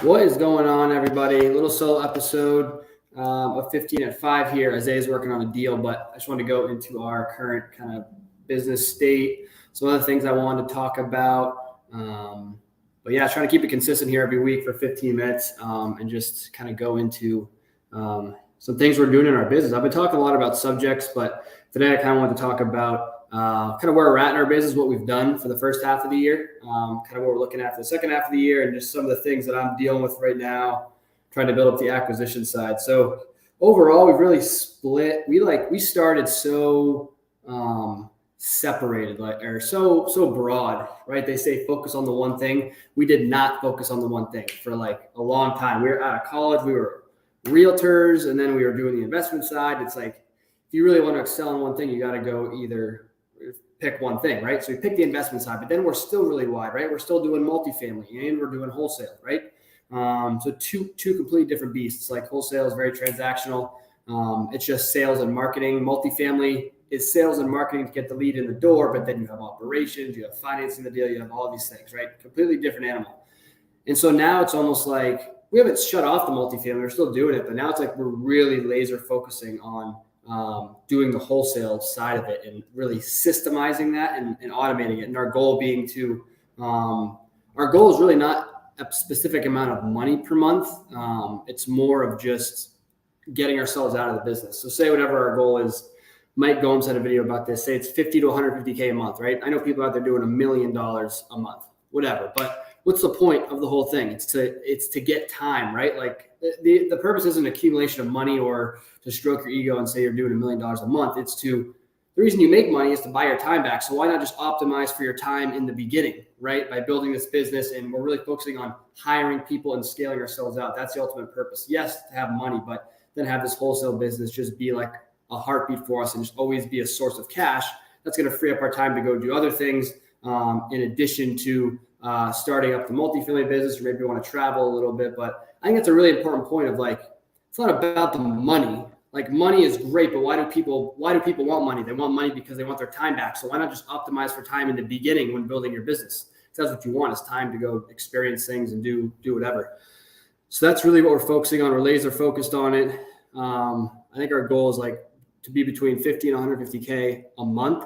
What is going on, everybody? A little solo episode of 15 at 5 here. Isaiah's working on a deal, but I just wanted to go into our current kind of business state. Some other things I wanted to talk about. But yeah, trying to keep it consistent here every week for 15 minutes and just kind of go into some things we're doing in our business. I've been talking a lot about subjects, but today I kind of wanted to talk about kind of where we're at in our business, what we've done for the first half of the year, kind of what we're looking at for the second half of the year, and just some of the things that I'm dealing with right now, trying to build up the acquisition side. So overall, we've really split. We started so separated, or so broad, right? They say focus on the one thing. We did not focus on the one thing for like a long time. We were out of college, we were realtors, and then we were doing the investment side. It's like, if you really want to excel in one thing, you got to go either pick one thing, right? So we pick the investment side, but then we're still really wide, right? We're still doing multifamily and we're doing wholesale, right? So two completely different beasts. Like wholesale is very transactional. It's just sales and marketing. Multifamily is sales and marketing to get the lead in the door, but then you have operations, you have financing the deal, you have all these things, right? Completely different animal. And so now it's almost like we haven't shut off the multifamily. We're still doing it, but now it's like we're really laser focusing on doing the wholesale side of it and really systemizing that and automating it. And our goal being to, our goal is really not a specific amount of money per month. It's more of just getting ourselves out of the business. So say whatever our goal is, Mike Gomes had a video about this, say it's 50 to 150K a month, right? I know people out there doing $1 million a month, whatever, but what's the point of the whole thing? It's to get time, right? Like the purpose isn't accumulation of money or to stroke your ego and say you're doing $1 million a month. It's the reason you make money is to buy your time back. So why not just optimize for your time in the beginning, right? By building this business, and we're really focusing on hiring people and scaling ourselves out. That's the ultimate purpose. Yes, to have money, but then have this wholesale business just be like a heartbeat for us and just always be a source of cash. That's going to free up our time to go do other things in addition to starting up the multifamily business, or maybe you want to travel a little bit. But I think it's a really important point of like, it's not about the money. Like money is great, but why do people want money? They want money because they want their time back. So why not just optimize for time in the beginning when building your business? Because that's what you want, is time to go experience things and do whatever. So that's really what we're focusing on. We're laser focused on it. I think our goal is like to be between 50 and 150K a month.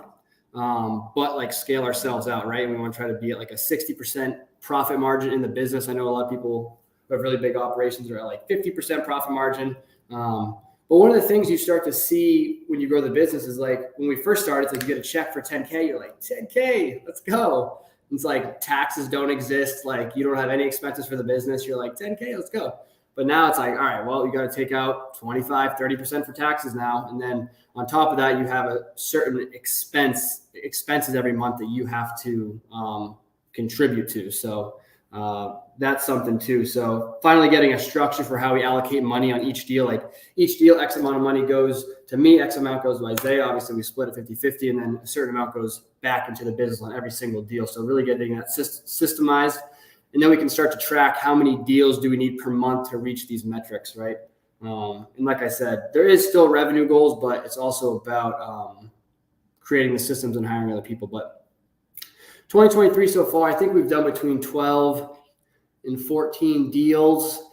But like scale ourselves out, right? And we want to try to be at like a 60% profit margin in the business. I know a lot of people who have really big operations are at like 50% profit margin. But one of the things you start to see when you grow the business is like, when we first started, it's like you get a check for 10K, you're like, 10K, let's go. It's like taxes don't exist. Like you don't have any expenses for the business. You're like 10K, let's go. But now it's like, all right, well, you got to take out 25, 30% for taxes now. And then on top of that, you have a certain expenses every month that you have to contribute to. So that's something too. So finally getting a structure for how we allocate money on each deal. Like each deal, X amount of money goes to me, X amount goes to Isaiah. Obviously, we split it 50-50, and then a certain amount goes back into the business on every single deal. So really getting that systemized. And then we can start to track how many deals do we need per month to reach these metrics, right? And like I said, there is still revenue goals, but it's also about creating the systems and hiring other people. But 2023 so far, I think we've done between 12 and 14 deals. And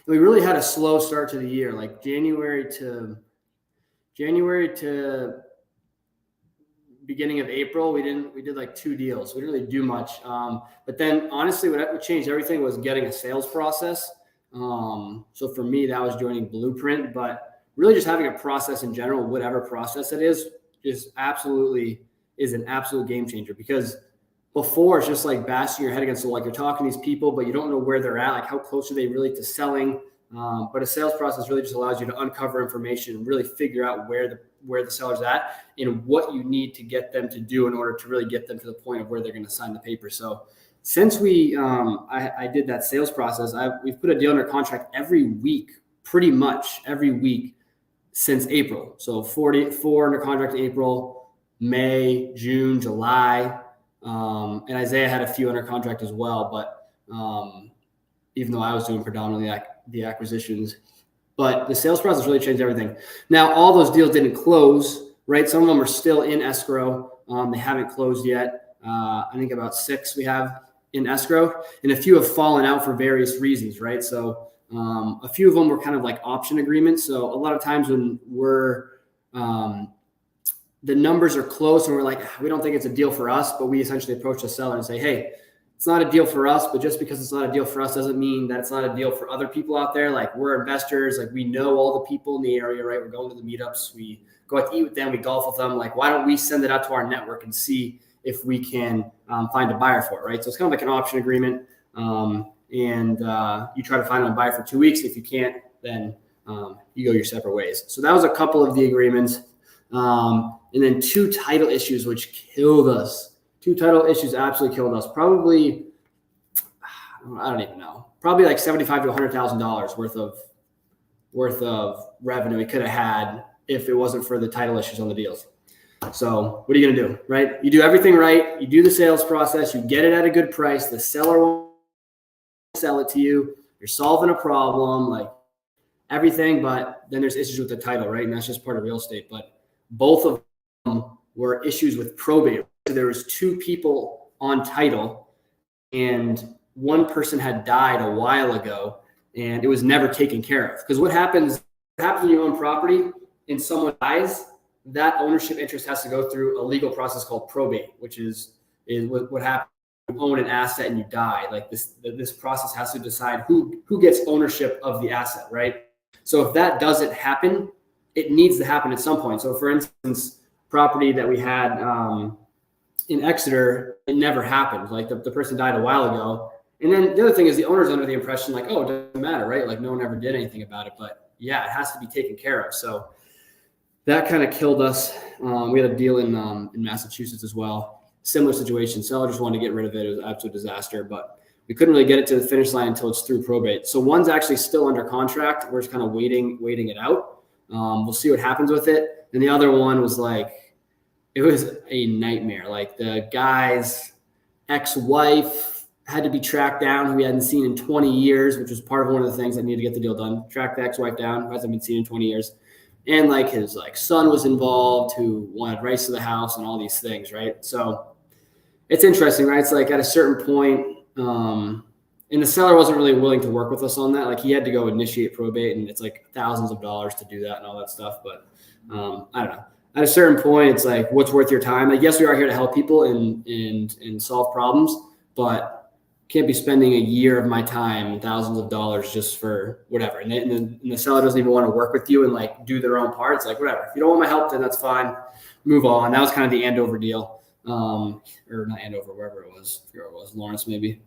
we really had a slow start to the year, like January to beginning of April, we did like 2 deals. We didn't really do much. But then honestly, what changed everything was getting a sales process. So for me, that was joining Blueprint, but really just having a process in general, whatever process it is an absolute game changer. Because before, it's just like bashing your head against the wall. Like you're talking to these people, but you don't know where they're at. Like how close are they really to selling? But a sales process really just allows you to uncover information and really figure out where the seller's at and what you need to get them to do in order to really get them to the point of where they're going to sign the paper. So since I did that sales process, we've put a deal under contract pretty much every week since April. So 44 under contract in April, May, June, July. And Isaiah had a few under contract as well, but even though I was doing predominantly the acquisitions, but the sales process really changed everything. Now, all those deals didn't close, right? Some of them are still in escrow. They haven't closed yet. I think about 6 we have in escrow, and a few have fallen out for various reasons, right? So a few of them were kind of like option agreements. So a lot of times when the numbers are close and we're like, we don't think it's a deal for us, but we essentially approach the seller and say, hey, it's not a deal for us, but just because it's not a deal for us doesn't mean that it's not a deal for other people out there. Like, we're investors, like we know all the people in the area, right? We're going to the meetups, we go out to eat with them, we golf with them. Like, why don't we send it out to our network and see if we can find a buyer for it, right? So it's kind of like an option agreement. You try to find a buyer for 2 weeks. If you can't, then you go your separate ways. So that was a couple of the agreements. And then 2 title issues, which killed us. 2 title issues absolutely killed us. Probably, I don't even know. Probably like $75,000 to $100,000 worth of revenue we could have had if it wasn't for the title issues on the deals. So what are you going to do, right? You do everything right. You do the sales process. You get it at a good price. The seller won't sell it to you. You're solving a problem, like everything. But then there's issues with the title, right? And that's just part of real estate. But both of them were issues with probate. So there was 2 people on title, and one person had died a while ago, and it was never taken care of. Because what happens when you own property and someone dies, that ownership interest has to go through a legal process called probate, which is what happens when you own an asset and you die. Like this process has to decide who gets ownership of the asset, right? So if that doesn't happen, it needs to happen at some point. So for instance, property that we had in Exeter, it never happened. Like the person died a while ago. And then the other thing is the owner's under the impression like, oh, it doesn't matter, right? Like no one ever did anything about it. But yeah, it has to be taken care of. So that kind of killed us. We had a deal in Massachusetts as well. Similar situation. Seller just wanted to get rid of it. It was an absolute disaster, but we couldn't really get it to the finish line until it's through probate. So one's actually still under contract. We're just kind of waiting it out. We'll see what happens with it. And the other one was like, it was a nightmare. Like the guy's ex-wife had to be tracked down, who we hadn't seen in 20 years, which was part of one of the things that needed to get the deal done. Track the ex-wife down, who hasn't been seen in 20 years. And like his son was involved, who wanted rights to the house and all these things, right? So it's interesting, right? It's like at a certain point, and the seller wasn't really willing to work with us on that. Like he had to go initiate probate, and it's like thousands of dollars to do that and all that stuff. But I don't know. At a certain point, it's like, what's worth your time? Like, yes, we are here to help people and solve problems, but can't be spending a year of my time and thousands of dollars just for whatever. And the seller doesn't even want to work with you and like do their own part. It's like, whatever. If you don't want my help, then that's fine. Move on. That was kind of the Andover deal. Or not Andover, wherever it was. I forget where it was. Lawrence, maybe.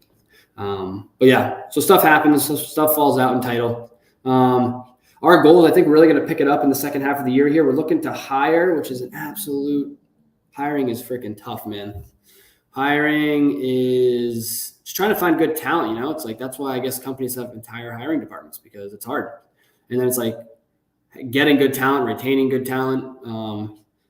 But yeah, so stuff happens. So stuff falls out in title. Our goal is, I think we're really going to pick it up in the second half of the year here. We're looking to hire, which is hiring is freaking tough, man. Hiring is just trying to find good talent. It's like, that's why I guess companies have entire hiring departments, because it's hard. And then it's like getting good talent, retaining good talent.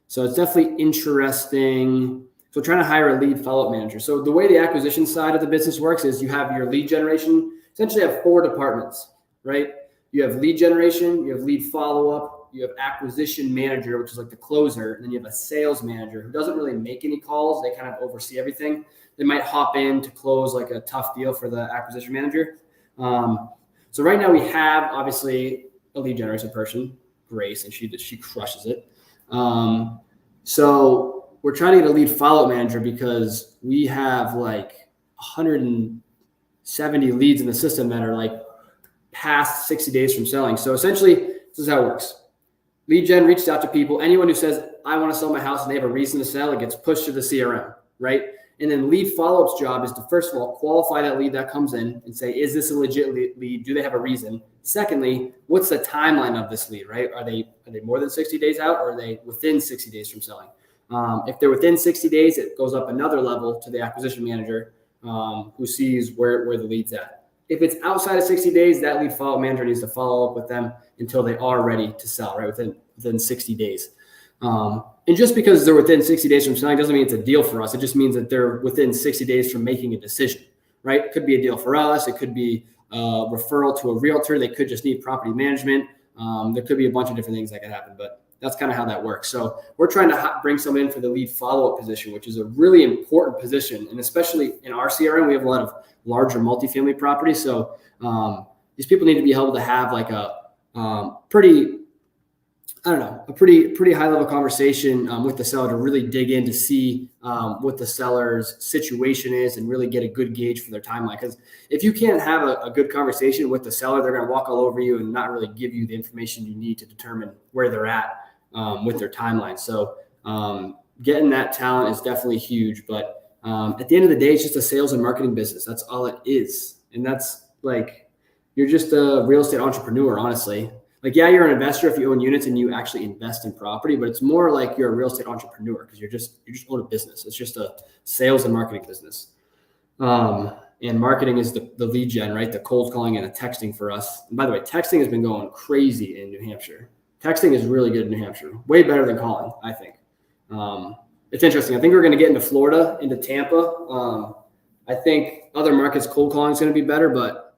So it's definitely interesting. So trying to hire a lead follow-up manager. So the way the acquisition side of the business works is you have your lead generation, essentially have 4 departments, right? You have lead generation, you have lead follow-up, you have acquisition manager, which is like the closer, and then you have a sales manager who doesn't really make any calls. They kind of oversee everything. They might hop in to close like a tough deal for the acquisition manager. So right now we have obviously a lead generation person, Grace, and she crushes it. So we're trying to get a lead follow-up manager because we have like 170 leads in the system that are like past 60 days from selling. So essentially, this is how it works. Lead gen reaches out to people. Anyone who says, I want to sell my house and they have a reason to sell, it gets pushed to the CRM, right? And then lead follow-up's job is to, first of all, qualify that lead that comes in and say, is this a legit lead? Do they have a reason? Secondly, what's the timeline of this lead, right? Are they more than 60 days out, or are they within 60 days from selling? If they're within 60 days, it goes up another level to the acquisition manager who sees where the lead's at. If it's outside of 60 days, that lead follow-up manager needs to follow up with them until they are ready to sell, right? Within 60 days. And just because they're within 60 days from selling doesn't mean it's a deal for us. It just means that they're within 60 days from making a decision, right? It could be a deal for us. It could be a referral to a realtor. They could just need property management. There could be a bunch of different things that could happen, but that's kind of how that works. So we're trying to bring someone in for the lead follow-up position, which is a really important position. And especially in our CRM, we have a lot of larger multifamily properties. So these people need to be able to have like a pretty high level conversation with the seller to really dig in to see what the seller's situation is and really get a good gauge for their timeline. Because if you can't have a good conversation with the seller, they're going to walk all over you and not really give you the information you need to determine where they're at with their timeline. So getting that talent is definitely huge. But at the end of the day, it's just a sales and marketing business. That's all it is. And that's like, you're just a real estate entrepreneur, honestly. Like, yeah, you're an investor if you own units and you actually invest in property, but it's more like you're a real estate entrepreneur because you just own a business. It's just a sales and marketing business. And marketing is the lead gen, right? The cold calling and the texting for us. And by the way, texting has been going crazy in New Hampshire. Texting is really good in New Hampshire. Way better than calling, I think. It's interesting. I think we're going to get into Florida, into Tampa. I think other markets cold calling is going to be better, but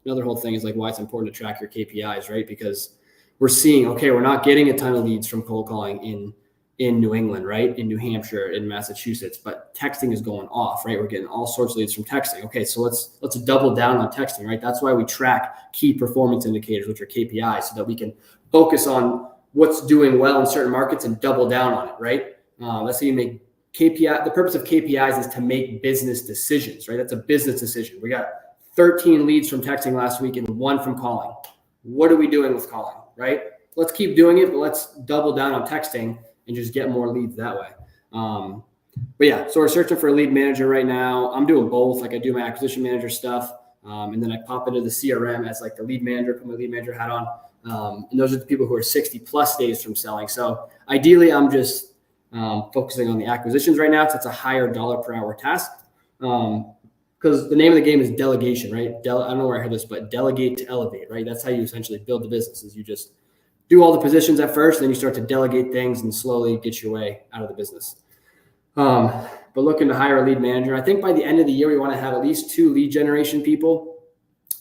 another whole thing is like why it's important to track your KPIs, right? Because we're seeing, okay, we're not getting a ton of leads from cold calling in New England, right? In New Hampshire, in Massachusetts, but texting is going off, right? We're getting all sorts of leads from texting. Okay, so let's double down on texting, right? That's why we track key performance indicators, which are KPIs, so that we can focus on what's doing well in certain markets and double down on it, right? That's how you make KPI. The purpose of KPIs is to make business decisions, right? That's a business decision. We got 13 leads from texting last week and 1 from calling. What are we doing with calling, right? Let's keep doing it, but let's double down on texting and just get more leads that way. But yeah, so we're searching for a lead manager right now. I'm doing both. Like I do my acquisition manager stuff, and then I pop into the CRM as like the lead manager, put my lead manager hat on. And those are the people who are 60 plus days from selling. So ideally, I'm just focusing on the acquisitions right now because it's a higher dollar per hour task. Because the name of the game is delegation, right? I don't know where I heard this, but delegate to elevate, right? That's how you essentially build the business. Is you just do all the positions at first, then you start to delegate things and slowly get your way out of the business. But looking to hire a lead manager. I think by the end of the year, we want to have at least 2 lead generation people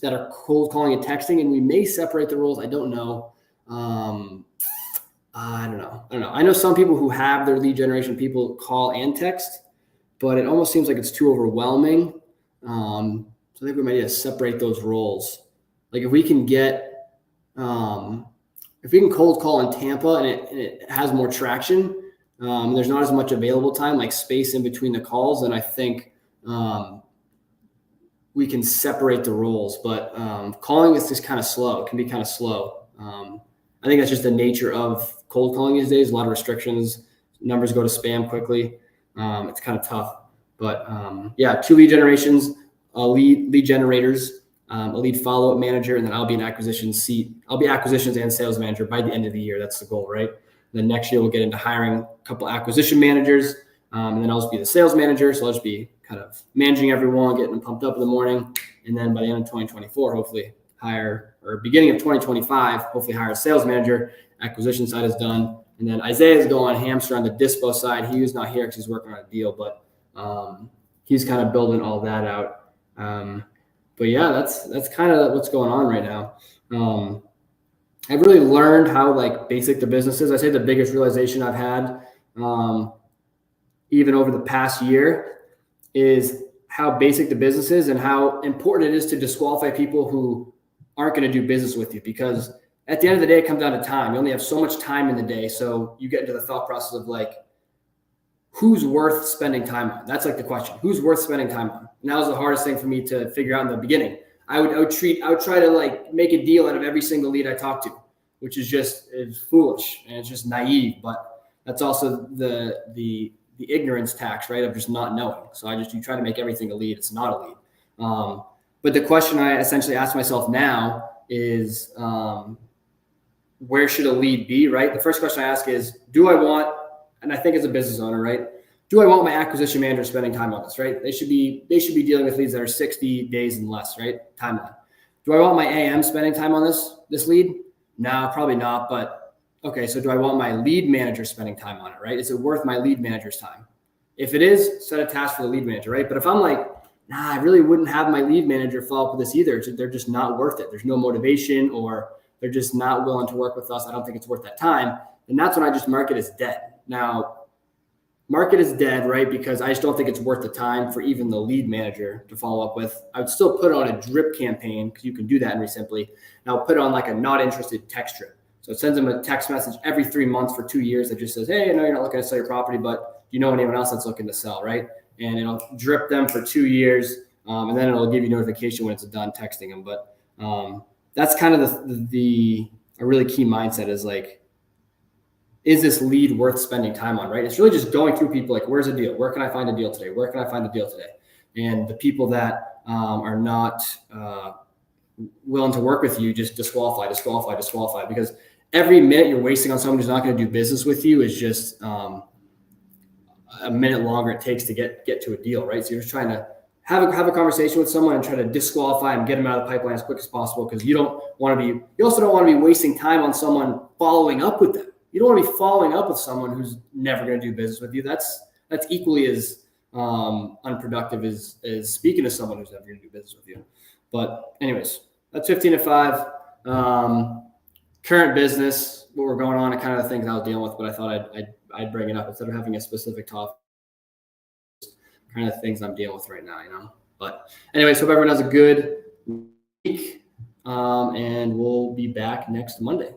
that are cold calling and texting, and we may separate the roles. I don't know. I don't know. I know some people who have their lead generation people call and text, but it almost seems like it's too overwhelming. So I think we might need to separate those roles. Like if we can get, if we can cold call in Tampa and it has more traction, there's not as much available time, like space in between the calls, then I think we can separate the roles. But calling is just kind of slow. It can be kind of slow. I think that's just the nature of cold calling these days. A lot of restrictions, numbers go to spam quickly. It's kind of tough. But yeah, 2 lead generations, lead generators, a lead follow-up manager, and then I'll be an acquisitions seat. I'll be acquisitions and sales manager by the end of the year. That's the goal, right? And then next year we'll get into hiring a couple acquisition managers, and then I'll just be the sales manager. So I'll just be kind of managing everyone, getting them pumped up in the morning, and then by the end of 2024, hopefully beginning of 2025, hopefully hire a sales manager. Acquisition side is done, and then Isaiah's going hamster on the dispo side. He was not here because he's working on a deal, but he's kind of building all that out. But yeah, that's kind of what's going on right now. I've really learned how like basic the business is. I say the biggest realization I've had, even over the past year, is how basic the business is and how important it is to disqualify people who aren't going to do business with you. Because at the end of the day, it comes down to time. You only have so much time in the day. So you get into the thought process of like, who's worth spending time on? That's like the question. Who's worth spending time on? And that was the hardest thing for me to figure out in the beginning. I would try to like make a deal out of every single lead I talk to, which is foolish and it's just naive. But that's also the ignorance tax, right? Of just not knowing. So you try to make everything a lead. It's not a lead. But the question I essentially ask myself now is, where should a lead be, right? The first question I ask is, do I want, and I think as a business owner, right, do I want my acquisition manager spending time on this, right? They should be dealing with leads that are 60 days and less, right? Timeline. Do I want my AM spending time on this lead? No, probably not. But okay, so do I want my lead manager spending time on it, right? Is it worth my lead manager's time? If it is, set a task for the lead manager, right? But if I'm like, nah, I really wouldn't have my lead manager follow up with this either. They're just not worth it. There's no motivation, or they're just not willing to work with us. I don't think it's worth that time. And that's when I just mark it as dead. Now, market is dead, right? Because I just don't think it's worth the time for even the lead manager to follow up with. I would still put on a drip campaign because you can do that in Resimply. And I'll put on like a not interested text drip. So it sends them a text message every 3 months for 2 years that just says, hey, I know you're not looking to sell your property, but do you know anyone else that's looking to sell, right? And it'll drip them for 2 years. And then it'll give you notification when it's done texting them. But that's kind of a really key mindset is like, is this lead worth spending time on, right? It's really just going through people like, where's a deal? Where can I find a deal today? Where can I find a deal today? And the people that are not willing to work with you, just disqualify, because every minute you're wasting on someone who's not going to do business with you is just a minute longer it takes to get to a deal, right? So you're just trying to have a conversation with someone and try to disqualify and get them out of the pipeline as quick as possible, because you also don't want to be wasting time on someone following up with them. You don't want to be following up with someone who's never going to do business with you. That's equally as unproductive as speaking to someone who's never going to do business with you. But anyways, that's 15 to 5. Current business, what we're going on, and kind of the things I was dealing with, but I thought I'd bring it up instead of having a specific topic. Kind of things I'm dealing with right now, But anyways, hope everyone has a good week, and we'll be back next Monday.